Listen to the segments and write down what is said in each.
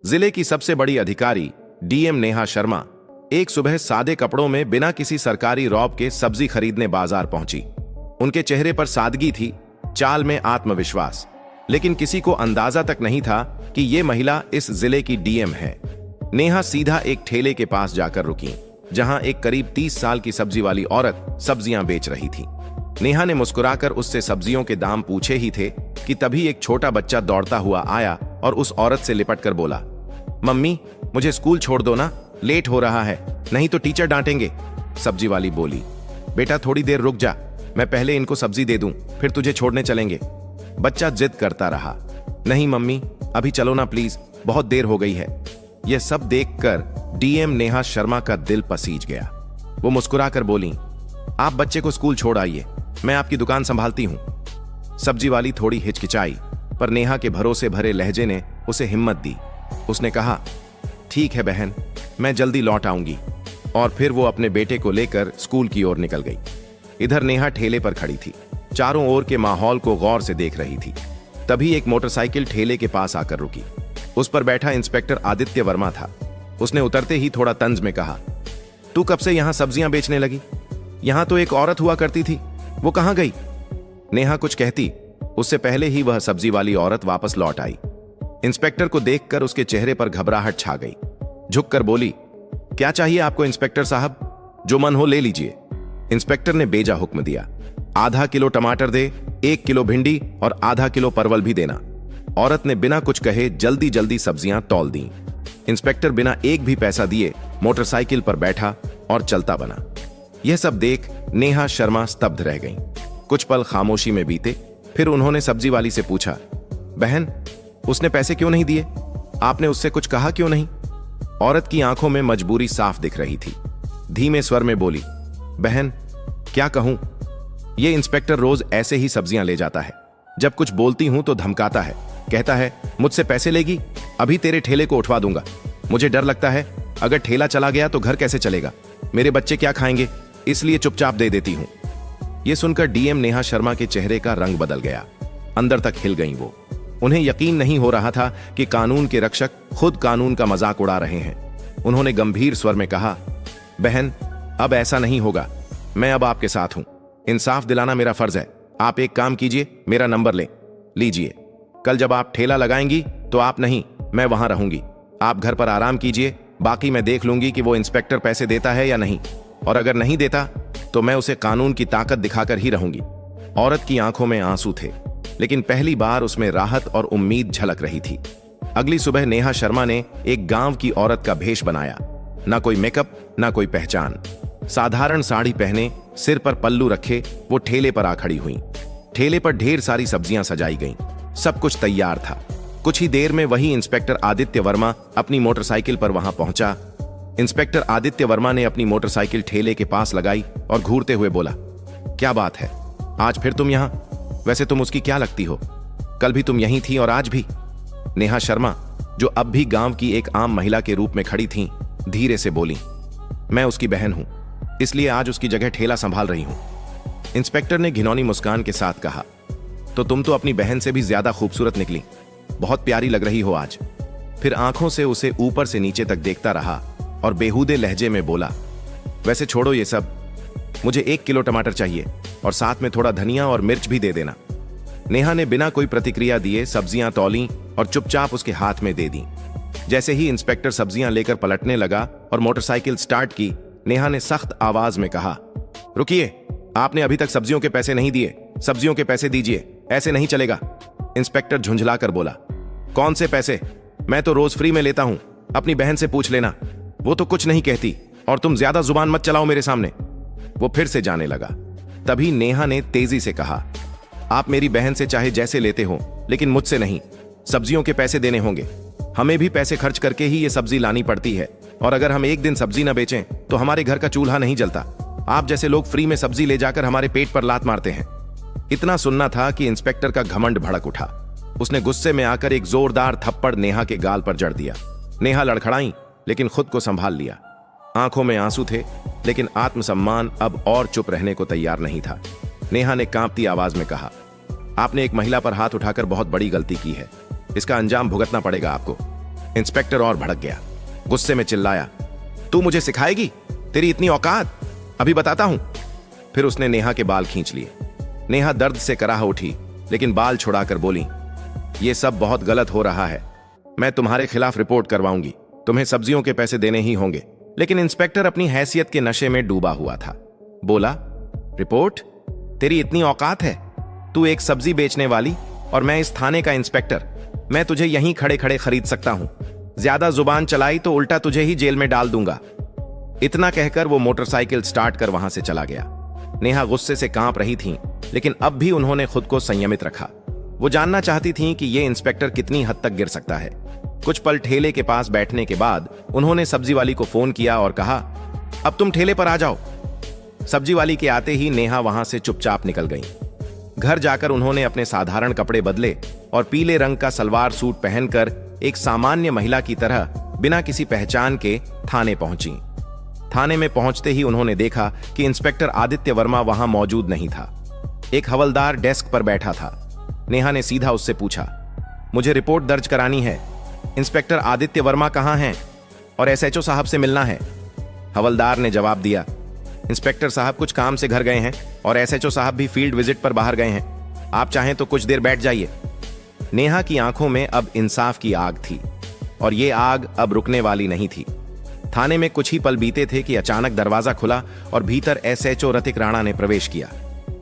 जिले की सबसे बड़ी अधिकारी डीएम नेहा शर्मा एक सुबह सादे कपड़ों में बिना किसी सरकारी रौब के सब्जी खरीदने बाजार पहुंची। उनके चेहरे पर सादगी थी, चाल में आत्मविश्वास, लेकिन किसी को अंदाजा तक नहीं था कि ये महिला इस जिले की डीएम है। नेहा सीधा एक ठेले के पास जाकर रुकी, जहां एक करीब 30 साल की सब्जी वाली औरत सब्जियां बेच रही थी। नेहा ने मुस्कुराकर उससे सब्जियों के दाम पूछे ही थे कि तभी एक छोटा बच्चा दौड़ता हुआ आया और उस औरत से लिपटकर बोला, मम्मी मुझे स्कूल छोड़ दो ना, लेट हो रहा है, नहीं तो टीचर डांटेंगे। सब्जी वाली बोली, बेटा थोड़ी देर रुक जा, मैं पहले इनको सब्जी दे दूं, फिर तुझे छोड़ने चलेंगे। बच्चा जिद करता रहा, नहीं मम्मी अभी चलो ना प्लीज, बहुत देर हो गई है। यह सब देखकर डीएम नेहा शर्मा का दिल पसीज गया। वो मुस्कुराकर बोली, आप बच्चे को स्कूल छोड़ आइए, मैं आपकी दुकान संभालती हूं। सब्जी वाली थोड़ी हिचकिचाई, पर नेहा के भरोसे भरे लहजे ने उसे हिम्मत दी। उसने कहा, ठीक है बहन, मैं जल्दी लौट आऊंगी। और फिर वो अपने बेटे को लेकर स्कूल की ओर निकल गई। इधर नेहा ठेले पर खड़ी थी, चारों ओर के माहौल को गौर से देख रही थी। तभी एक मोटरसाइकिल ठेले के पास आकर रुकी। उस पर बैठा इंस्पेक्टर आदित्य वर्मा था। उसने उतरते ही थोड़ा तंज में कहा, तू कब से यहां सब्जियां बेचने लगी? यहां तो एक औरत हुआ करती थी, वो कहां गई? नेहा कुछ कहती, उससे पहले ही वह सब्जी वाली औरत वापस लौट आई। इंस्पेक्टर को देखकर उसके चेहरे पर घबराहट छा गई। झुककर बोली, क्या चाहिए आपको इंस्पेक्टर साहब? जो मन हो ले लीजिए। इंस्पेक्टर ने बेजा हुक्म दिया, आधा किलो टमाटर दे, 1 किलो भिंडी और आधा किलो परवल भी देना। औरत ने बिना कुछ कहे जल्दी जल्दी सब्जियां तौल दी। इंस्पेक्टर बिना एक भी पैसा दिए मोटरसाइकिल पर बैठा और चलता बना। यह सब देख नेहा शर्मा स्तब्ध रह गईं। कुछ पल खामोशी में बीते, फिर उन्होंने सब्जी वाली से पूछा, बहन उसने पैसे क्यों नहीं दिए? आपने उससे कुछ कहा क्यों नहीं? औरत की आंखों में मजबूरी साफ दिख रही थी। धीमे स्वर में बोली, बहन क्या कहूं, ये इंस्पेक्टर रोज ऐसे ही सब्जियां ले जाता है। जब कुछ बोलती हूं तो धमकाता है, कहता है मुझसे पैसे लेगी, अभी तेरे ठेले को उठवा दूंगा। मुझे डर लगता है, अगर ठेला चला गया तो घर कैसे चलेगा, मेरे बच्चे क्या खाएंगे, इसलिए चुपचाप दे देती हूं। यह सुनकर डीएम नेहा शर्मा के चेहरे का रंग बदल गया। अंदर तक हिल गईं वो। उन्हें यकीन नहीं हो रहा था कि कानून के रक्षक खुद कानून का मजाक उड़ा रहे हैं। उन्होंने गंभीर स्वर में कहा, बहन अब ऐसा नहीं होगा, मैं अब आपके साथ हूं। इंसाफ दिलाना मेरा फर्ज है। आप एक काम कीजिए, मेरा नंबर लीजिए। कल जब आप ठेला लगाएंगी तो आप नहीं, मैं वहां रहूंगी। आप घर पर आराम कीजिए, बाकी मैं देख लूंगी कि वो इंस्पेक्टर पैसे देता है या नहीं, और अगर नहीं देता तो मैं उसे कानून की ताकत दिखाकर ही रहूंगी। औरत की आंखों में आंसू थे, लेकिन पहली बार उसमें राहत और उम्मीद झलक रही थी। अगली सुबह नेहा शर्मा ने एक गांव की औरत का भेष बनाया। ना कोई मेकअप, ना कोई पहचान। साधारण साड़ी पहने, सिर पर पल्लू रखे वो ठेले पर आ खड़ी हुई। ठेले पर ढेर सारी सब्जियां सजाई गईं। सब कुछ तैयार था। कुछ ही देर में वही इंस्पेक्टर आदित्य वर्मा अपनी मोटरसाइकिल पर वहां पहुंचा। इंस्पेक्टर आदित्य वर्मा ने अपनी मोटरसाइकिल ठेले के पास लगाई और घूरते हुए बोला, क्या बात है, आज फिर तुम यहां? वैसे तुम उसकी क्या लगती हो? कल भी तुम यहीं थी और आज भी। नेहा शर्मा, जो अब भी गांव की एक आम महिला के रूप में खड़ी थीं, धीरे से बोली, मैं उसकी बहन हूं, इसलिए आज उसकी जगह ठेला संभाल रही हूं। इंस्पेक्टर ने घिनौनी मुस्कान के साथ कहा, तो तुम तो अपनी बहन से भी ज्यादा खूबसूरत निकली, बहुत प्यारी लग रही हो आज। फिर आंखों से उसे ऊपर से नीचे तक देखता रहा और बेहूदे लहजे में बोला, वैसे छोड़ो ये सब, मुझे 1 किलो टमाटर चाहिए और साथ में थोड़ा धनिया और मिर्च भी दे देना। नेहा ने बिना कोई प्रतिक्रिया दिए सब्जियां तौली और चुपचाप उसके हाथ में दे दी। जैसे ही इंस्पेक्टर सब्जियां लेकर पलटने लगा और मोटरसाइकिल स्टार्ट की, नेहा ने सख्त आवाज में कहा, रुकिए, आपने अभी तक सब्जियों के पैसे नहीं दिए, सब्जियों के पैसे दीजिए, ऐसे नहीं चलेगा। इंस्पेक्टर झुंझलाकर बोला, कौन से पैसे? मैं तो रोज फ्री में लेता हूं, अपनी बहन से पूछ लेना, वो तो कुछ नहीं कहती, और तुम ज्यादा जुबान मत चलाओ मेरे सामने। वो फिर से जाने लगा। तभी नेहा ने तेजी से कहा, आप मेरी बहन से चाहे जैसे लेते हो, लेकिन मुझसे नहीं। सब्जियों के पैसे देने होंगे, हमें भी पैसे खर्च करके ही ये सब्जी लानी पड़ती है, और अगर हम एक दिन सब्जी न बेचें तो हमारे घर का चूल्हा नहीं जलता। आप जैसे लोग फ्री में सब्जी ले जाकर हमारे पेट पर लात मारते हैं। इतना सुनना था कि इंस्पेक्टर का घमंड भड़क उठा। उसने गुस्से में आकर एक जोरदार थप्पड़ नेहा के गाल पर जड़ दिया। नेहा लड़खड़ाई, लेकिन खुद को संभाल लिया। आंखों में आंसू थे, लेकिन आत्मसम्मान अब और चुप रहने को तैयार नहीं था। नेहा ने कांपती आवाज में कहा, आपने एक महिला पर हाथ उठाकर बहुत बड़ी गलती की है, इसका अंजाम भुगतना पड़ेगा आपको। इंस्पेक्टर और भड़क गया, गुस्से में चिल्लाया, तू मुझे सिखाएगी? तेरी इतनी औकात? अभी बताता हूं। फिर उसने नेहा के बाल खींच लिए। नेहा दर्द से कराह उठी, लेकिन बाल छुड़ाकर बोली, यह सब बहुत गलत हो रहा है। मैं तुम्हारे खिलाफ रिपोर्ट करवाऊंगी। तुम्हें सब्जियों के पैसे देने ही होंगे। लेकिन इंस्पेक्टर अपनी हैसियत के नशे में डूबा हुआ था। बोला, रिपोर्ट? तेरी इतनी औकात है? तू एक सब्जी बेचने वाली और मैं इस थाने का इंस्पेक्टर। मैं तुझे यहीं खड़े खड़े खरीद सकता हूं। ज्यादा जुबान चलाई तो उल्टा तुझे ही जेल में डाल दूंगा। इतना कहकर वो मोटरसाइकिल स्टार्ट कर वहां से चला गया। नेहा गुस्से से कांप रही थीं, लेकिन अब भी उन्होंने खुद को संयमित रखा। वो जानना चाहती थीं कि ये इंस्पेक्टर कितनी हद तक गिर सकता है। कुछ पल ठेले के पास बैठने के बाद उन्होंने सब्जी वाली को फोन किया और कहा, अब तुम ठेले पर आ जाओ। सब्जी वाली के आते ही नेहा वहां से चुपचाप निकल गई। घर जाकर उन्होंने अपने साधारण कपड़े बदले और पीले रंग का सलवार सूट पहनकर एक सामान्य महिला की तरह बिना किसी पहचान के थाने पहुंची। थाने में पहुंचते ही उन्होंने देखा कि इंस्पेक्टर आदित्य वर्मा वहां मौजूद नहीं था। एक हवलदार डेस्क पर बैठा था। नेहा ने सीधा उससे पूछा, मुझे रिपोर्ट दर्ज करानी है। इंस्पेक्टर आदित्य वर्मा कहां हैं? और एसएचओ साहब से मिलना है। हवलदार ने जवाब दिया, इंस्पेक्टर साहब कुछ काम से घर गए हैं और एसएचओ साहब भी फील्ड विजिट पर बाहर गए हैं। आप चाहें तो कुछ देर बैठ जाइए। नेहा की आंखों में अब इंसाफ की आग थी और ये आग अब रुकने वाली नहीं थी। थाने में कुछ ही पल बीते थे कि अचानक दरवाजा खुला और भीतर एसएचओ रतिक राणा ने प्रवेश किया।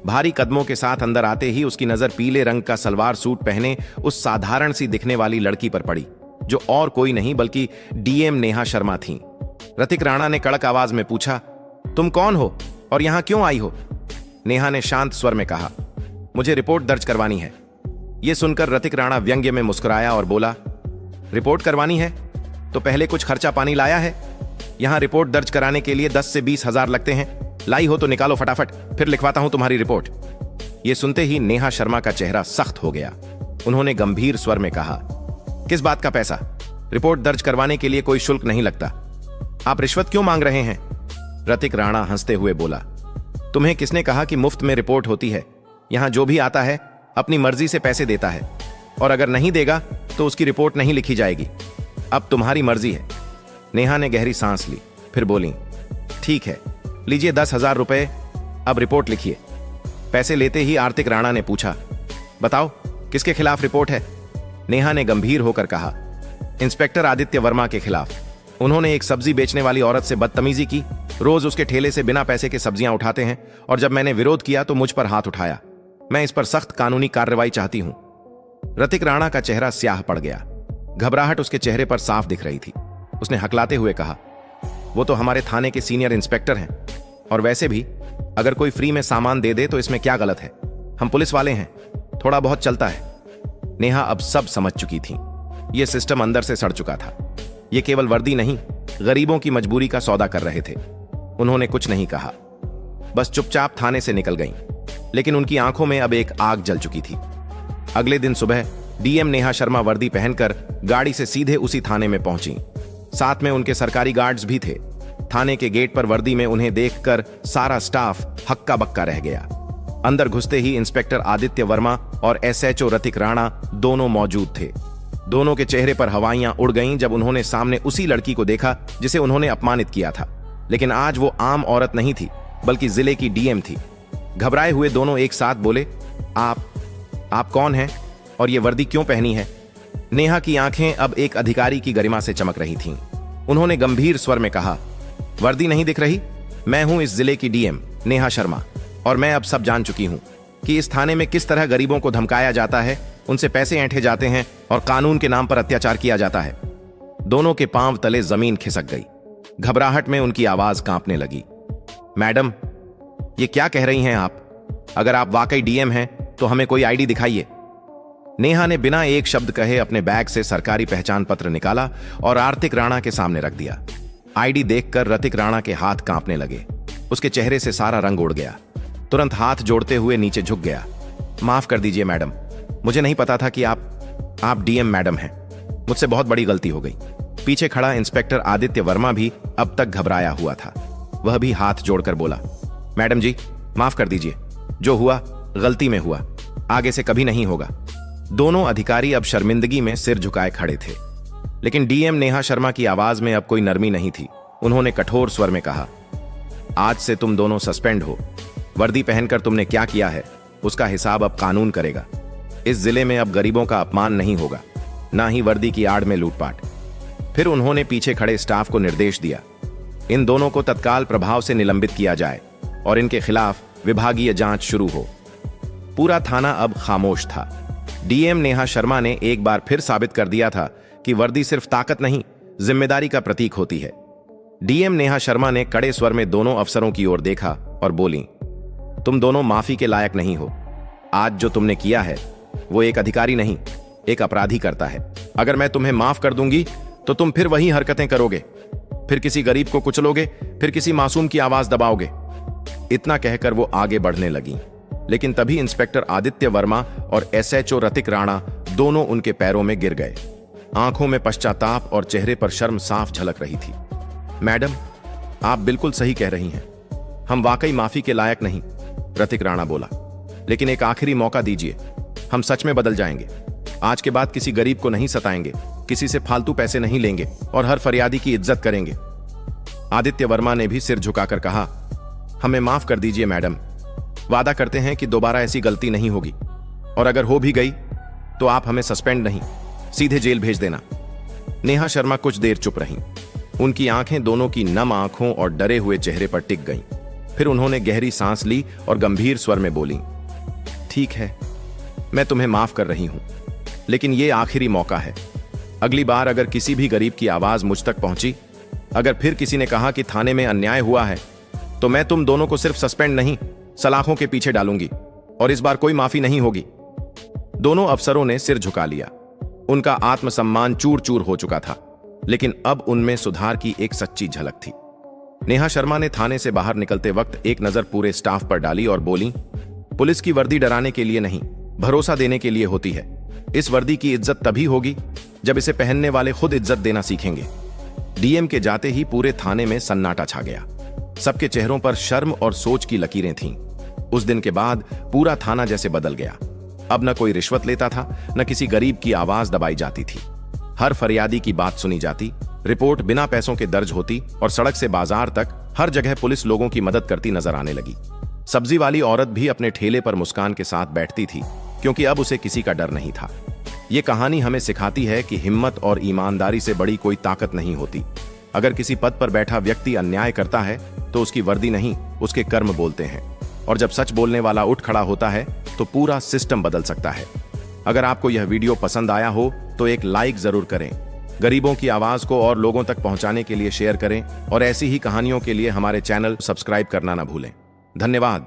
भारी कदमों के साथ अंदर आते ही उसकी नजर पीले रंग का सलवार सूट पहने उस साधारण सी दिखने वाली लड़की पर पड़ी, जो और कोई नहीं बल्कि डीएम नेहा शर्मा थीं। रतिक राणा ने कड़क आवाज में पूछा, तुम कौन हो और यहां क्यों आई हो? नेहा ने शांत स्वर में कहा, मुझे रिपोर्ट दर्ज करवानी है। यह सुनकर रतिक राणा व्यंग्य में मुस्कुराया और बोला, रिपोर्ट करवानी है तो पहले कुछ खर्चा पानी लाया है? यहां रिपोर्ट दर्ज कराने के लिए 10 से 20 हजार लगते हैं। लाई हो तो निकालो फटाफट, फिर लिखवाता हूं तुम्हारी रिपोर्ट। यह सुनते ही नेहा शर्मा का चेहरा सख्त हो गया। उन्होंने गंभीर स्वर में कहा, किस बात का पैसा? रिपोर्ट दर्ज करवाने के लिए कोई शुल्क नहीं लगता। आप रिश्वत क्यों मांग रहे हैं? रतिक राणा हंसते हुए बोला, तुम्हें किसने कहा कि मुफ्त में रिपोर्ट होती है? यहां जो भी आता है अपनी मर्जी से पैसे देता है और अगर नहीं देगा तो उसकी रिपोर्ट नहीं लिखी जाएगी। अब तुम्हारी मर्जी है। नेहा ने गहरी सांस ली, फिर बोली, ठीक है, लीजिए 10,000 रुपए, अब रिपोर्ट लिखिए। पैसे लेते ही आर्तिक राणा ने पूछा, बताओ किसके खिलाफ रिपोर्ट है? नेहा ने गंभीर होकर कहा, इंस्पेक्टर आदित्य वर्मा के खिलाफ। उन्होंने एक सब्जी बेचने वाली औरत से बदतमीजी की। रोज उसके ठेले से बिना पैसे के सब्जियां उठाते हैं और जब मैंने विरोध किया तो मुझ पर हाथ उठाया। मैं इस पर सख्त कानूनी कार्रवाई चाहती हूं। रतिक राणा का चेहरा स्याह पड़ गया। घबराहट उसके चेहरे पर साफ दिख रही थी। उसने हकलाते हुए कहा, वो तो हमारे थाने के सीनियर इंस्पेक्टर हैं और वैसे भी अगर कोई फ्री में सामान दे दे तो इसमें क्या गलत है? हम पुलिस वाले हैं, थोड़ा बहुत चलता है। नेहा अब सब समझ चुकी थी। यह सिस्टम अंदर से सड़ चुका था। ये केवल वर्दी नहीं, गरीबों की मजबूरी का सौदा कर रहे थे। उन्होंने कुछ नहीं कहा, बस चुपचाप थाने से निकल गईं। लेकिन उनकी आंखों में अब एक आग जल चुकी थी। अगले दिन सुबह डीएम नेहा शर्मा वर्दी पहनकर गाड़ी से सीधे उसी थाने में पहुंची। साथ में उनके सरकारी गार्ड्स भी थे। थाने के गेट पर वर्दी में उन्हें देखकर सारा स्टाफ हक्का बक्का रह गया। अंदर घुसते ही इंस्पेक्टर आदित्य वर्मा और एसएचओ रतिक राणा दोनों मौजूद थे। दोनों के चेहरे पर हवाइयां उड़ गईं जब उन्होंने सामने उसी लड़की को देखा जिसे उन्होंने अपमानित किया था। लेकिन आज वो आम औरत नहीं थी, बल्कि जिले की डीएम थी। घबराए हुए दोनों एक साथ बोले, आप कौन हैं और ये वर्दी क्यों पहनी है? नेहा की आंखें अब एक अधिकारी की गरिमा से चमक रही थीं। उन्होंने गंभीर स्वर में कहा, वर्दी नहीं दिख रही? मैं हूं इस जिले की डीएम नेहा शर्मा और मैं अब सब जान चुकी हूं कि इस थाने में किस तरह गरीबों को धमकाया जाता है, उनसे पैसे ऐंठे जाते हैं और कानून के नाम पर अत्याचार किया जाता है। दोनों के पांव तले जमीन खिसक गई। घबराहट में उनकी आवाज कांपने लगी। मैडम, ये क्या कह रही हैं आप? अगर आप वाकई डीएम हैं तो हमें कोई आईडी दिखाइए। नेहा ने बिना एक शब्द कहे अपने बैग से सरकारी पहचान पत्र निकाला और आर्तिक राणा के सामने रख दिया। आईडी देखकर रतिक राणा के हाथ कांपने लगे। उसके चेहरे से सारा रंग उड़ गया। तुरंत हाथ जोड़ते हुए नीचे झुक गया। माफ कर दीजिए मैडम, मुझे नहीं पता था कि आप डीएम मैडम हैं। मुझसे बहुत बड़ी गलती हो गई। पीछे खड़ा इंस्पेक्टर आदित्य वर्मा भी अब तक घबराया हुआ था। वह भी हाथ जोड़कर बोला, मैडम जी माफ कर दीजिए, जो हुआ गलती में हुआ, आगे से कभी नहीं होगा। दोनों अधिकारी अब शर्मिंदगी में सिर झुकाए खड़े थे। लेकिन डीएम नेहा शर्मा की आवाज में अब कोई नरमी नहीं थी। उन्होंने कठोर स्वर में कहा, आज से तुम दोनों सस्पेंड हो। वर्दी पहनकर तुमने क्या किया है उसका हिसाब अब कानून करेगा। इस जिले में अब गरीबों का अपमान नहीं होगा, ना ही वर्दी की आड़ में लूटपाट। फिर उन्होंने पीछे खड़े स्टाफ को निर्देश दिया, इन दोनों को तत्काल प्रभाव से निलंबित किया जाए और इनके खिलाफ विभागीय जांच शुरू हो। पूरा थाना अब खामोश था। डीएम नेहा शर्मा ने एक बार फिर साबित कर दिया था कि वर्दी सिर्फ ताकत नहीं, जिम्मेदारी का प्रतीक होती है। डीएम नेहा शर्मा ने कड़े स्वर में दोनों अफसरों की ओर देखा और बोली, तुम दोनों माफी के लायक नहीं हो। आज जो तुमने किया है वो एक अधिकारी नहीं, एक अपराधी करता है। अगर मैं तुम्हें माफ कर दूंगी तो तुम फिर वही हरकतें करोगे, फिर किसी गरीब को कुचलोगे, फिर किसी मासूम की आवाज दबाओगे। इतना कहकर वो आगे बढ़ने लगी, लेकिन तभी इंस्पेक्टर आदित्य वर्मा और एसएचओ रतिक राणा दोनों उनके पैरों में गिर गए। आंखों में पश्चाताप और चेहरे पर शर्म साफ झलक रही थी। मैडम, आप बिल्कुल सही कह रही हैं, हम वाकई माफी के लायक नहीं, रतिक राणा बोला। लेकिन एक आखिरी मौका दीजिए, हम सच में बदल जाएंगे। आज के बाद किसी गरीब को नहीं सताएंगे, किसी से फालतू पैसे नहीं लेंगे और हर फरियादी की इज्जत करेंगे। आदित्य वर्मा ने भी सिर झुकाकर कहा, हमें माफ कर दीजिए मैडम, वादा करते हैं कि दोबारा ऐसी गलती नहीं होगी, और अगर हो भी गई तो आप हमें सस्पेंड नहीं, सीधे जेल भेज देना। नेहा शर्मा कुछ देर चुप रहीं। उनकी आंखें दोनों की नम आंखों और डरे हुए चेहरे पर टिक गईं। फिर उन्होंने गहरी सांस ली और गंभीर स्वर में बोली, ठीक है, मैं तुम्हें माफ कर रही हूं, लेकिन ये आखिरी मौका है। अगली बार अगर किसी भी गरीब की आवाज मुझ तक पहुंची, अगर फिर किसी ने कहा कि थाने में अन्याय हुआ है, तो मैं तुम दोनों को सिर्फ सस्पेंड नहीं, सलाखों के पीछे डालूंगी, और इस बार कोई माफी नहीं होगी। दोनों अफसरों ने सिर झुका लिया। उनका आत्मसम्मान चूर चूर हो चुका था, लेकिन अब उनमें सुधार की एक सच्ची झलक थी। नेहा शर्मा ने थाने से बाहर निकलते वक्त एक नजर पूरे स्टाफ पर डाली और बोली, पुलिस की वर्दी डराने के लिए नहीं, भरोसा देने के लिए होती है। इस वर्दी की इज्जत तभी होगी जब इसे पहनने वाले खुद इज्जत देना सीखेंगे। डीएम के जाते ही पूरे थाने में सन्नाटा छा गया। सबके चेहरों पर शर्म और सोच की लकीरें थीं। उस दिन के बाद पूरा थाना जैसे बदल गया। अब न कोई रिश्वत लेता था, न किसी गरीब की आवाज दबाई जाती थी। हर फरियादी की बात सुनी जाती, रिपोर्ट बिना पैसों के दर्ज होती और सड़क से बाजार तक हर जगह पुलिस लोगों की मदद करती नजर आने लगी। सब्जी वाली औरत भी अपने ठेले पर मुस्कान के साथ बैठती थी, क्योंकि अब उसे किसी का डर नहीं था। ये कहानी हमें सिखाती है कि हिम्मत और ईमानदारी से बड़ी कोई ताकत नहीं होती। अगर किसी पद पर बैठा व्यक्ति अन्याय करता है तो उसकी वर्दी नहीं, उसके कर्म बोलते हैं। और जब सच बोलने वाला उठ खड़ा होता है तो पूरा सिस्टम बदल सकता है। अगर आपको यह वीडियो पसंद आया हो तो एक लाइक जरूर करें। गरीबों की आवाज को और लोगों तक पहुंचाने के लिए शेयर करें, और ऐसी ही कहानियों के लिए हमारे चैनल सब्सक्राइब करना ना भूलें। धन्यवाद।